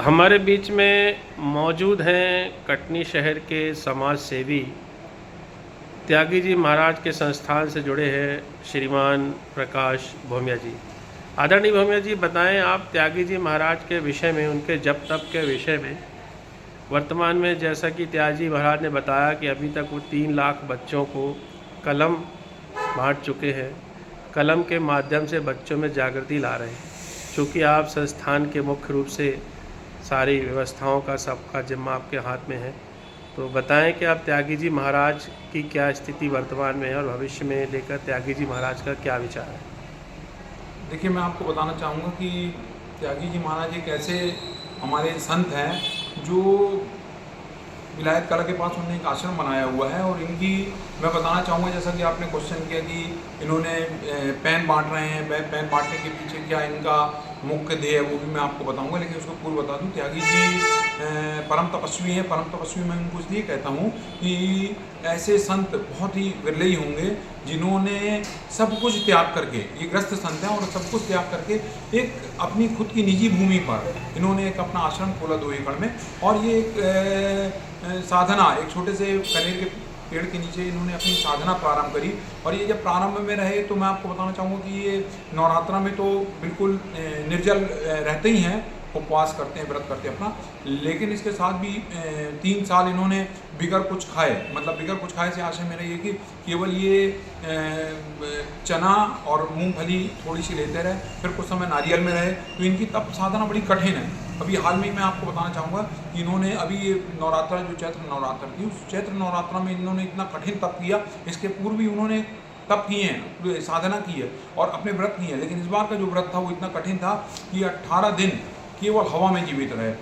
हमारे बीच में मौजूद हैं कटनी शहर के समाज सेवी त्यागी जी महाराज के संस्थान से जुड़े हैं श्रीमान प्रकाश भोमिया जी। आदरणीय भोमिया जी, बताएं आप त्यागी जी महाराज के विषय में, उनके जप तप के विषय में। वर्तमान में जैसा कि त्यागी जी महाराज ने बताया कि अभी तक वो 3 लाख बच्चों को कलम बांट चुके हैं, कलम के माध्यम से बच्चों में जागृति ला रहे हैं। चूँकि आप संस्थान के मुख्य रूप से सारी व्यवस्थाओं का सबका जिम्मा आपके हाथ में है, तो बताएं कि आप त्यागी जी महाराज की क्या स्थिति वर्तमान में है और भविष्य में लेकर त्यागी जी महाराज का क्या विचार है। देखिए, मैं आपको बताना चाहूँगा कि त्यागी जी महाराज एक ऐसे हमारे संत हैं जो विलायत कला के पास उन्होंने एक आश्रम बनाया हुआ है। और इनकी मैं बताना चाहूँगा, जैसा कि आपने क्वेश्चन किया कि इन्होंने पेन बांट रहे हैं, पेन बांटने के पीछे क्या इनका मुख्य ध्येय है वो भी मैं आपको बताऊंगा। लेकिन उसको पूर्व बता दूं, त्यागी जी परम तपस्वी हैं। परम तपस्वी मैं उनको इसलिए कहता हूँ कि ऐसे संत बहुत ही विरले ही होंगे जिन्होंने सब कुछ त्याग करके, ये ग्रस्त संत हैं और सब कुछ त्याग करके एक अपनी खुद की निजी भूमि पर इन्होंने एक अपना आश्रम खोला 2 एकड़ में। और ये एक साधना, एक छोटे से कनेर के पेड़ के नीचे इन्होंने अपनी साधना प्रारंभ करी। और ये जब प्रारंभ में रहे तो मैं आपको बताना चाहूँगा कि ये नवरात्रा में तो बिल्कुल निर्जल रहते ही हैं, उपवास करते हैं, व्रत करते हैं अपना। लेकिन इसके साथ भी 3 साल इन्होंने बिगर कुछ खाए, मतलब बिगर कुछ खाए से आशय मेरा ये कि केवल ये चना और मूंगफली थोड़ी सी लेते रहे, फिर कुछ समय नारियल में रहे। तो इनकी तप साधना बड़ी कठिन है। अभी हाल में मैं आपको बताना चाहूँगा कि इन्होंने अभी ये नवरात्रा, जो चैत्र नवरात्र थी, उस चैत्र नवरात्रा में इन्होंने इतना कठिन तप किया। इसके पूर्व भी उन्होंने तप किए हैं, साधना की है और अपने व्रत किए हैं। लेकिन इस बार का जो व्रत था वो इतना कठिन था कि 18 दिन केवल हवा में जीवित रहे।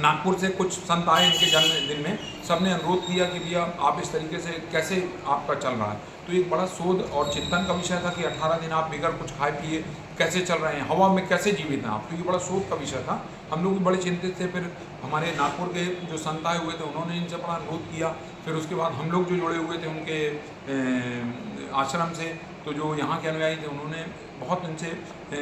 नागपुर से कुछ संत आए इनके जन्मदिन में, सबने अनुरोध किया कि भैया आप इस तरीके से कैसे आपका चल रहा है। तो एक बड़ा शोध और चिंतन का विषय था कि 18 दिन आप बिगर कुछ खाए पिए कैसे चल रहे हैं, हवा में कैसे जीवित हैं आप। तो ये बड़ा शोध का विषय था। हम लोग भी बड़े चिंतित थे। फिर हमारे नागपुर के जो संत आए हुए थे उन्होंने इनसे बड़ा अनुरोध किया। फिर उसके बाद हम लोग जो जुड़े हुए थे उनके आश्रम से, तो जो यहाँ के अनुयायी थे उन्होंने बहुत इनसे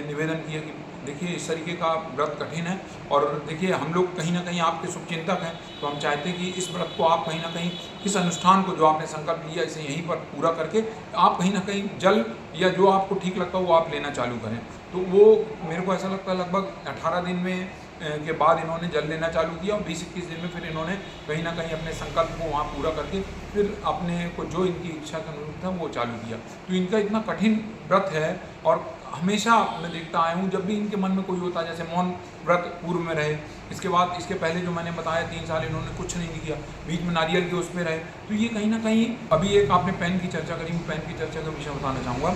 निवेदन किया कि देखिए इस तरीके का व्रत कठिन है। और देखिए हम लोग कहीं ना कहीं आपके शुभचिंतक हैं, तो हम चाहते हैं कि इस व्रत को आप कहीं ना कहीं, इस अनुष्ठान को जो आपने संकल्प लिया, इसे यहीं पर पूरा करके आप कहीं ना कहीं जल या जो आपको ठीक लगता हो वो आप लेना चालू करें। तो वो मेरे को ऐसा लगता है लगभग 18 दिन में के बाद इन्होंने जल लेना चालू किया और 20-21 दिन में फिर इन्होंने कहीं ना कहीं अपने संकल्प को वहाँ पूरा करके फिर अपने को जो इनकी इच्छा का अनुरूप था वो चालू किया। तो इनका इतना कठिन व्रत है। और हमेशा मैं देखता आया हूँ जब भी इनके मन में कोई होता है, जैसे मौन व्रत पूर्व में रहे, इसके बाद इसके पहले जो मैंने बताया 3 साल इन्होंने कुछ नहीं किया, बीच में नारियल के उसमें रहे। तो ये कहीं ना कहीं, अभी एक आपने पेन की चर्चा करी, मैं पेन की चर्चा का विषय बताना चाहूँगा।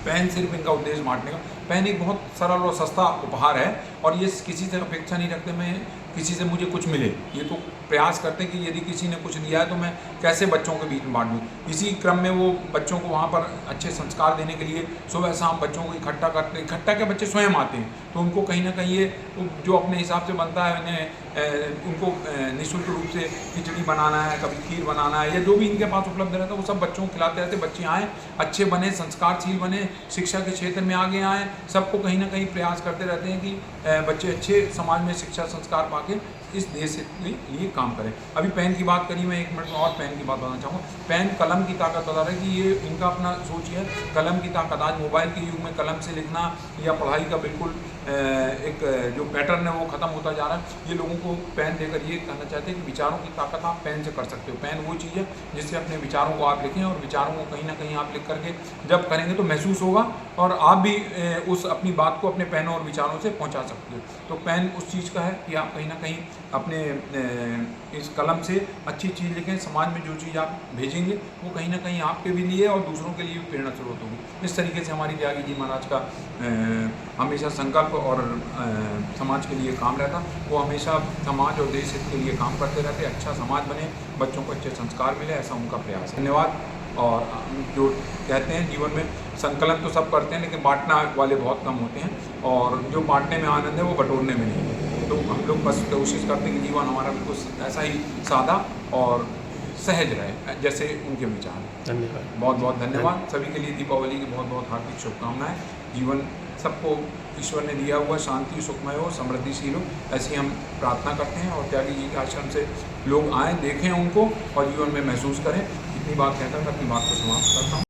पेन सिर्फ इनका उद्देश्य बांटने का, पेन एक बहुत सरल और सस्ता उपहार है और ये किसी से अपेक्षा नहीं रखते मैं किसी से मुझे कुछ मिले। ये तो प्रयास करते हैं कि यदि किसी ने कुछ दिया है तो मैं कैसे बच्चों के बीच में बांट दूँ। इसी क्रम में वो बच्चों को वहाँ पर अच्छे संस्कार देने के लिए सुबह शाम बच्चों को इकट्ठा करते हैं। इकट्ठा के बच्चे स्वयं आते हैं, तो उनको कहीं ना कहीं ये जो अपने हिसाब से बनता है उन्हें उनको निःशुल्क रूप से खिचड़ी बनाना है, कभी खीर बनाना है, या जो भी इनके पास उपलब्ध रहता है वो सब बच्चों को खिलाते रहते। बच्चे आएँ, अच्छे बने, संस्कारशील बने, शिक्षा के क्षेत्र में आगे आएँ। सबको कहीं ना कहीं प्रयास करते रहते हैं कि बच्चे अच्छे समाज में शिक्षा संस्कार पाके इस देश के लिए काम करें। अभी पेन की बात करी, मैं 1 मिनट में और पेन की बात बताना चाहूँगा। पेन कलम की ताकत बता रहा है कि ये इनका अपना सोच है, कलम की ताकत। आज मोबाइल के युग में कलम से लिखना या पढ़ाई का बिल्कुल एक जो पैटर्न है वो ख़त्म होता जा रहा है। ये लोगों को पेन देकर ये कहना चाहते हैं कि विचारों की ताकत आप पेन से कर सकते हो। पेन वो चीज़ है जिससे अपने विचारों को आप लिखें, और विचारों को कहीं ना कहीं आप लिख करके जब करेंगे तो महसूस होगा और आप भी उस अपनी बात को अपने पेन और विचारों से पहुंचा सकते हो। तो पेन उस चीज़ का है कि आप कहीं ना कहीं अपने इस कलम से अच्छी चीज़ लिखें। समाज में जो चीज़ आप भेजेंगे वो कहीं ना कहीं आपके भी लिए और दूसरों के लिए भी प्रेरणा स्रोत होगी। इस तरीके से हमारी त्यागी जी महाराज का हमेशा संकल्प और समाज के लिए काम रहता। वो हमेशा समाज और देश हित के लिए काम करते रहते, अच्छा समाज बने, बच्चों को अच्छे संस्कार मिले, ऐसा उनका प्रयास है। धन्यवाद। और जो कहते हैं जीवन में संकलन तो सब करते हैं लेकिन बांटना वाले बहुत कम होते हैं, और जो बांटने में आनंद है वो बटोरने में नहीं है। तो हम लोग बस कोशिश करते हैं कि जीवन हमारा बिल्कुल ऐसा ही सादा और सहज रहे जैसे उनके विचार हैं। धन्यवाद। बहुत बहुत धन्यवाद। सभी के लिए दीपावली की बहुत बहुत हार्दिक शुभकामनाएं। जीवन सबको ईश्वर ने दिया हुआ शांति सुखमय हो, समृद्धिशील हो, ऐसी हम प्रार्थना करते हैं। और त्यागी जी के आश्रम से लोग आएँ, देखें उनको और जीवन में महसूस करें। इतनी बात कहकर मैं अपनी बात को समाप्त करता हूँ।